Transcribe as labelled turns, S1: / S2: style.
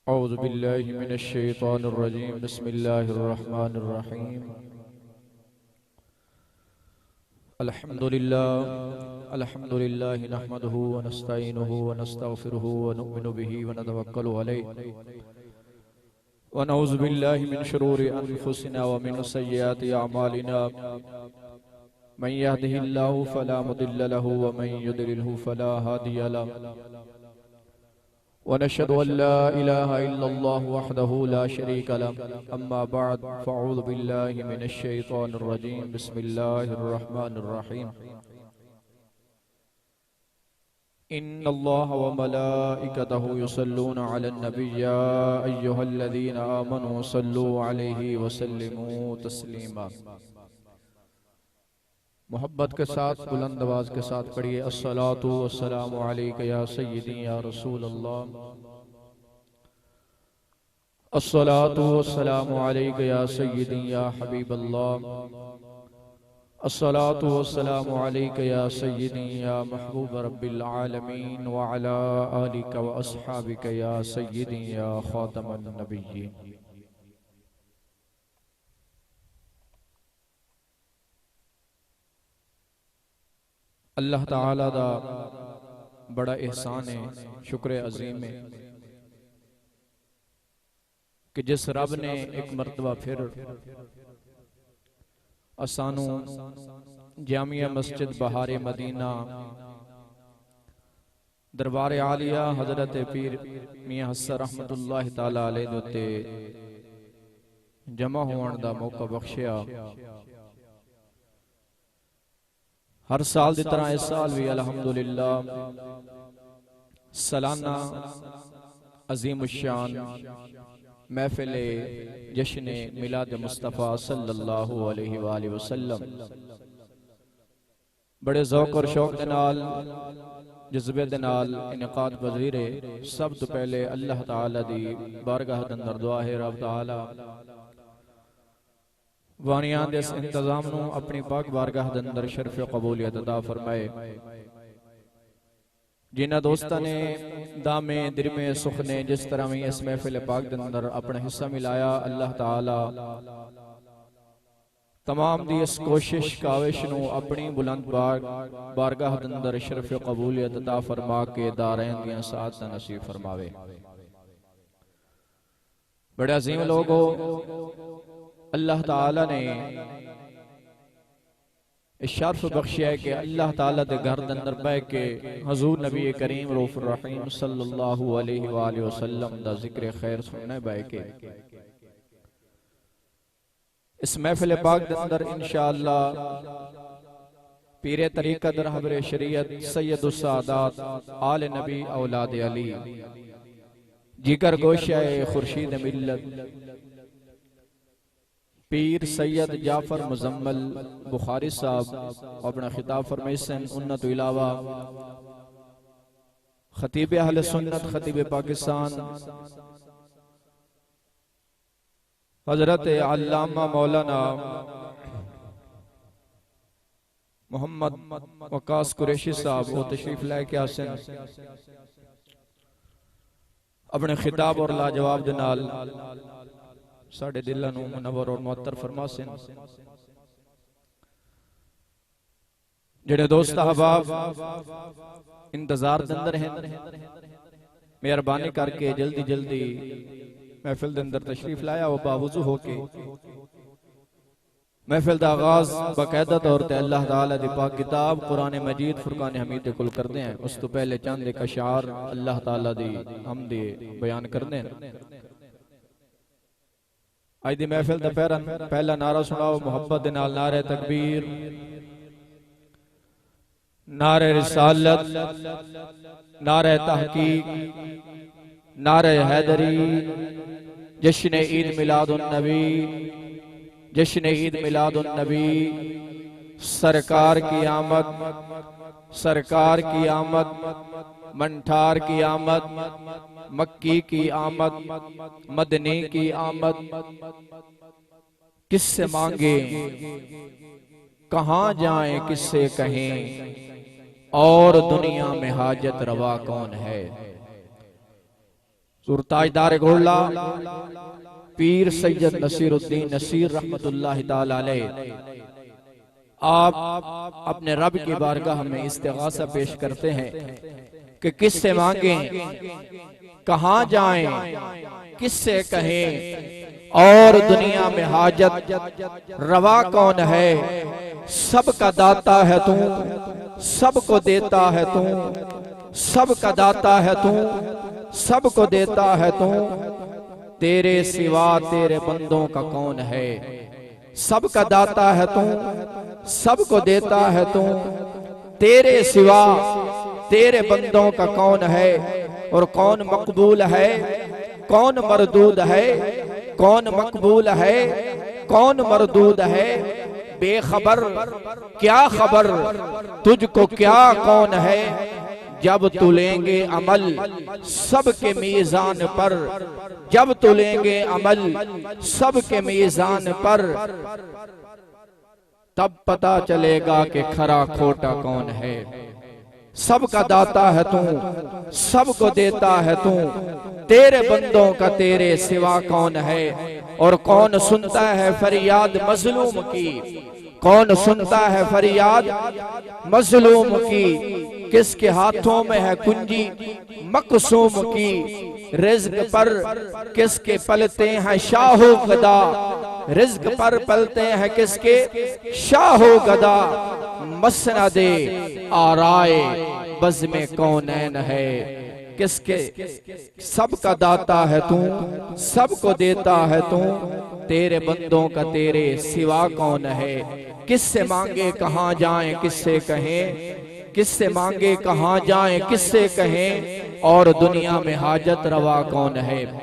S1: औज़ु बिल्लाहि मिनश शैतानिर रजीम। बिस्मिल्लाहिर रहमानिर रहीम। अल्हम्दुलिल्लाह नहमदुहु व नस्तईनुहु व नस्तगफिरुहु व नु'मिनु बिही व नतवक्कलु अलैहि व नऊज़ु बिल्लाहि मिन शुरूरि अनफुसिना व मिन सय्यिआति अमालिना। मन यहदिहिल्लाहु फला मुदिल्ल लहु व मन युद्लिलहु फला हादिय लहु। वनशहदु अल्ला इलाहा इल्लल्लाहु वहदहु ला शरीका लहु। अम्मा बअद फ़अऊज़ु बिल्लाहि मिनश शैतानिर रजीम। बिस्मिल्लाहिर रहमानिर रहीम। इन्नल्लाहा व मलाइकतहु युसल्लूना अलन नबी या अय्युहल्लज़ीना आमनू सल्लू अलैहि व सल्लिमू तस्लीमा। मोहब्बत के साथ बुलंद आवाज के साथ पढ़िए अस्सलातु वस्सलामु अलैका या सय्यदी या रसूल अल्लाह। अस्सलातु वस्सलामु अलैका या सय्यदी या हबीब अल्लाह। अस्सलातु वस्सलामु अलैका या सय्यदी या महबूब रब्बिल आलमीन व अला आलिका व अस्हाबिका या सय्यदी या खातमन नबिय्यीन। अल्लाह ताला दा बड़ा एहसान है, शुक्र अजीम है कि जिस रब ने एक मरतबा फिर असानू जामिया मस्जिद बहारे मदीना दरबार आलिया हजरत पीर मियां हसन रहमतुल्लाह ताला अलैह दे उत्ते जमा होने दा मौका बख्शिया। हर साल की तरह इस साल भी अल्हम्दुलिल्लाह सालाना अजीमुशान महफिल जश्न मिलाद मुस्तफ़ा सल्लल्लाहु अलैहि वसल्लम बड़े ज़ौक़ और शौक दे नाल जज्बे दे नाल इनकाद पज़ीर है। सब तो पहले अल्लाह ताला दी बारगाह दे अंदर दुआ है रब ताला वानियां दे इस इंतजाम नू अपनी पाक बारगाह दे अंदर शर्फ कबूलियत अता फरमाए। जिन्हां दोस्तां ने दामे दिरमे सुख ने जिस तरह भी इस महफिल पाक दे अंदर अपना हिस्सा मिलाया, अल्लाह ताला तमाम दी इस कोशिश काविश नू अपनी बुलंद बारगाह दे अंदर शर्फ कबूलियत अता फरमा के दारैन दियां साअतां नसीब फरमावे। बड़े अजीम लोग हो, अल्लाह ताला ने शर्फ बख्शिया है कि अल्लाह ताला दे घर दे अंदर बैठ के हजूर नबी करीम रऊफुर रहीम सल्लल्लाहु अलैहि वसल्लम दा जिक्र खैर सुनने बैठ के इस महफिल पाक दे अंदर इंशाअल्लाह पीरे तरीक़त रहबरे शरीयत सैयदुस सादात आले नबी औलाद अली जिगर गोशाए खुर्शीद मिल्लत पीर सैयद जाफर मुजम्मल बुखारी साहब अपना खिताब फरमाइसन। उन्ना तो इलावा खतीब अहले सुन्नत खतीब पाकिस्तान हजरत अल्लामा मौलाना मोहम्मद वकास कुरैशी साहब वो तशरीफ लेके आसन अपने खिताब और लाजवाब दे नाल साढ़े दिलों नू मुनव्वर और मुअत्तर फरमासन। जेड़े दोस्त अहबाब इंतजार दे अंदर हैं, मेहरबानी करके जल्दी जल्दी महफिल दे अंदर तशरीफ लाया वो बावजू होके महफिल दा आगाज बाकायदा तौर ते अल्लाह ताला दी पाक किताब कुरान मजीद फुरकान हमीद दे कुल करदे हैं। उस तो पहले चंद एक अशार अल्लाह ताला दी हमद बयान करदे हैं। आज दी महफिल दा पहला नारा सुनाओ मोहब्बत दे नाल नारे तकबीर, नारे रिसालत, नारे तहकीक, नारे हैदरी, जश्न ईद मिलादुन नबी, जश्न ईद मिलादुन नबी। सरकार की आमद, सरकार की आमद, मंठार की आमद, मक्की की आमद, मदनी की आमद। किससे मांगे कहां जाएं, किससे कहें और दुनिया में हाजत रवा कौन है। ताजदार घोड़ला पीर सैयद नसीरुद्दीन नसीर रहमतुल्लाहि ताला अलैह आप अपने रब की बारगाह में इस्तिगासा पेश करते हैं कि किससे मांगें, कहां जाएं, किससे कहें और दुनिया में हाजत रवा कौन है। सबका दाता है तू, सबको देता है तू, सबका दाता है तू, सबको देता है तू, तेरे सिवा तेरे बंदों का कौन है। सबका दाता है तू, सबको देता है तू, तेरे सिवा तेरे बंदों का कौन है। और कौन मकबूल है, कौन मरदूद है, कौन मकबूल है, कौन मरदूद है। बेखबर क्या खबर तुझको क्या कौन है। जब तुलेंगे अमल सबके मीज़ान पर, जब तुलेंगे अमल सबके मीज़ान पर, तब पता चलेगा कि खरा खोटा कौन है। सबका दाता है तू, सबको देता है तू, तेरे बंदों का तेरे सिवा कौन है। और कौन सुनता है फरियाद मजलूम की, कौन सुनता है फरियाद मजलूम की। किसके हाथों में है कुंजी मकसूम की। रिज़्क पर किसके पलते हैं शाहो गदा, रिज़्क पर पलते हैं किसके शाहो गदा। मसनदे आराए बज़्मे कौनैन है, किसके। सबका दाता है तू, सबको देता है तू, तेरे बंदों का तेरे सिवा कौन है। किससे मांगे कहां जाएं, किससे कहें, किससे मांगे कहां जाएं, किससे कहें और दुनिया में हाजत रवा कौन है।